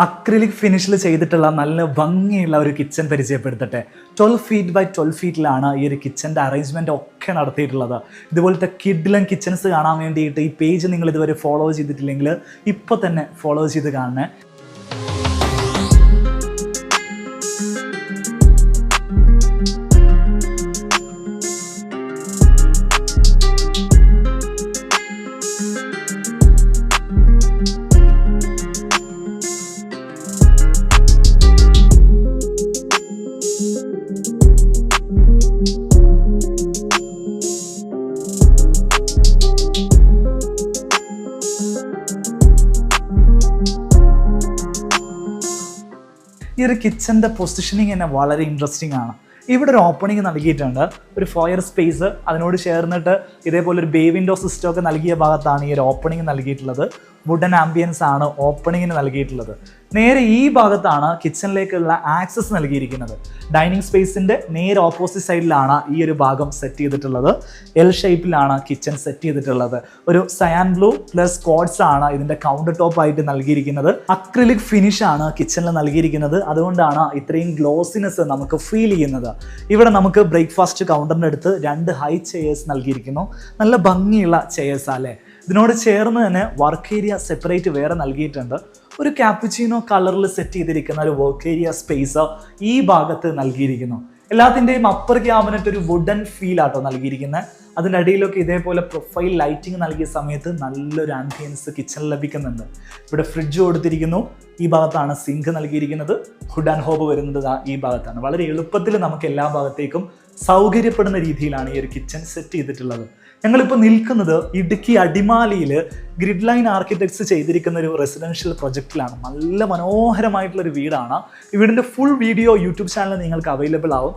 Acrylic ഫിനിഷിൽ ചെയ്തിട്ടുള്ള നല്ല ഭംഗിയുള്ള ഒരു കിച്ചൺ പരിചയപ്പെടുത്തട്ടെ. 12 ഫീറ്റ് ബൈ 12 ഫീറ്റിലാണ് ഈ ഒരു കിച്ചൻ്റെ അറേഞ്ച്മെൻറ്റ് ഒക്കെ നടത്തിയിട്ടുള്ളത്. ഇതുപോലത്തെ കിഡ്ലൻ കിച്ചൺസ് കാണാൻ വേണ്ടിയിട്ട് ഈ പേജ് നിങ്ങൾ ഇതുവരെ ഫോളോ ചെയ്തിട്ടില്ലെങ്കിൽ ഇപ്പോൾ തന്നെ ഫോളോ ചെയ്ത് കാണണേ. ഈ ഒരു കിച്ചൻ്റെ പൊസിഷനിങ് തന്നെ വളരെ ഇൻട്രസ്റ്റിംഗ് ആണ്. ഇവിടെ ഒരു ഓപ്പണിംഗ് നൽകിയിട്ടുണ്ട്, ഒരു ഫോയർ സ്പേസ്, അതിനോട് ചേർന്നിട്ട് ഇതേപോലെ ഒരു ബേ വിൻഡോ സിസ്റ്റം ഒക്കെ നൽകിയ ഭാഗത്താണ് ഈ ഒരു ഓപ്പണിംഗ് നൽകിയിട്ടുള്ളത്. വുഡൻ ആംബിയൻസ് ആണ് ഓപ്പണിങ്ങിന് നൽകിയിട്ടുള്ളത്. നേരെ ഈ ഭാഗത്താണ് കിച്ചണിലേക്കുള്ള ആക്സസ് നൽകിയിരിക്കുന്നത്. ഡൈനിങ് സ്പേസിൻ്റെ നേരെ ഓപ്പോസിറ്റ് സൈഡിലാണ് ഈ ഒരു ഭാഗം സെറ്റ് ചെയ്തിട്ടുള്ളത്. എൽ ഷേപ്പിലാണ് കിച്ചൺ സെറ്റ് ചെയ്തിട്ടുള്ളത്. ഒരു സയാൻ ബ്ലൂ പ്ലസ് കോഡ്സ് ആണ് ഇതിൻ്റെ കൗണ്ടർ ടോപ്പ് ആയിട്ട് നൽകിയിരിക്കുന്നത്. അക്രിലിക് ഫിനിഷ് ആണ് കിച്ചണിൽ നൽകിയിരിക്കുന്നത്. അതുകൊണ്ടാണ് ഇത്രയും ഗ്ലോസിനെസ് നമുക്ക് ഫീൽ ചെയ്യുന്നത്. ഇവിടെ നമുക്ക് ബ്രേക്ക്ഫാസ്റ്റ് കൗണ്ടറിൻ്റെ അടുത്ത് 2 ഹൈ ചെയേഴ്സ് നൽകിയിരിക്കുന്നു. നല്ല ഭംഗിയുള്ള ചെയേഴ്സാണ് അല്ലേ. ഇതിനോട് ചേർന്ന് തന്നെ വർക്ക് ഏരിയ സെപ്പറേറ്റ് വേറെ നൽകിയിട്ടുണ്ട്. ഒരു ക്യാപ്പുച്ചിനോ കളറിൽ സെറ്റ് ചെയ്തിരിക്കുന്ന ഒരു വർക്ക് ഏരിയ സ്പേസ് ഈ ഭാഗത്ത് നൽകിയിരിക്കുന്നു. എല്ലാത്തിൻ്റെയും അപ്പർ ക്യാബിനറ്റ് ഒരു വുഡൻ ഫീൽ ആട്ടോ നൽകിയിരിക്കുന്നത്. അതിൻ്റെ അടിയിലൊക്കെ ഇതേപോലെ പ്രൊഫൈൽ ലൈറ്റിംഗ് നൽകിയ സമയത്ത് നല്ലൊരു ആംബിയൻസ് കിച്ചണിൽ ലഭിക്കുന്നുണ്ട്. ഇവിടെ ഫ്രിഡ്ജ് കൊടുത്തിരിക്കുന്നു. ഈ ഭാഗത്താണ് സിങ്ക് നൽകിയിരിക്കുന്നത്. ഹുഡ് ആൻഡ് ഹോബ് വരുന്നത് ഈ ഭാഗത്താണ്. വളരെ എളുപ്പത്തിൽ നമുക്ക് എല്ലാ ഭാഗത്തേക്കും സൗകര്യപ്പെടുന്ന രീതിയിലാണ് ഈ ഒരു കിച്ചൺ സെറ്റ് ചെയ്തിട്ടുള്ളത്. ഞങ്ങളിപ്പോൾ നിൽക്കുന്നത് ഇടുക്കി അടിമാലിയിൽ ഗ്രിഡ് ലൈൻ ആർക്കിടെക്ട്സ് ചെയ്തിരിക്കുന്ന ഒരു റെസിഡൻഷ്യൽ പ്രൊജക്റ്റിലാണ്. നല്ല മനോഹരമായിട്ടുള്ളൊരു വീടാണ്. ഈ വീടിൻ്റെ ഫുൾ വീഡിയോ യൂട്യൂബ് ചാനലിൽ നിങ്ങൾക്ക് അവൈലബിൾ ആവും.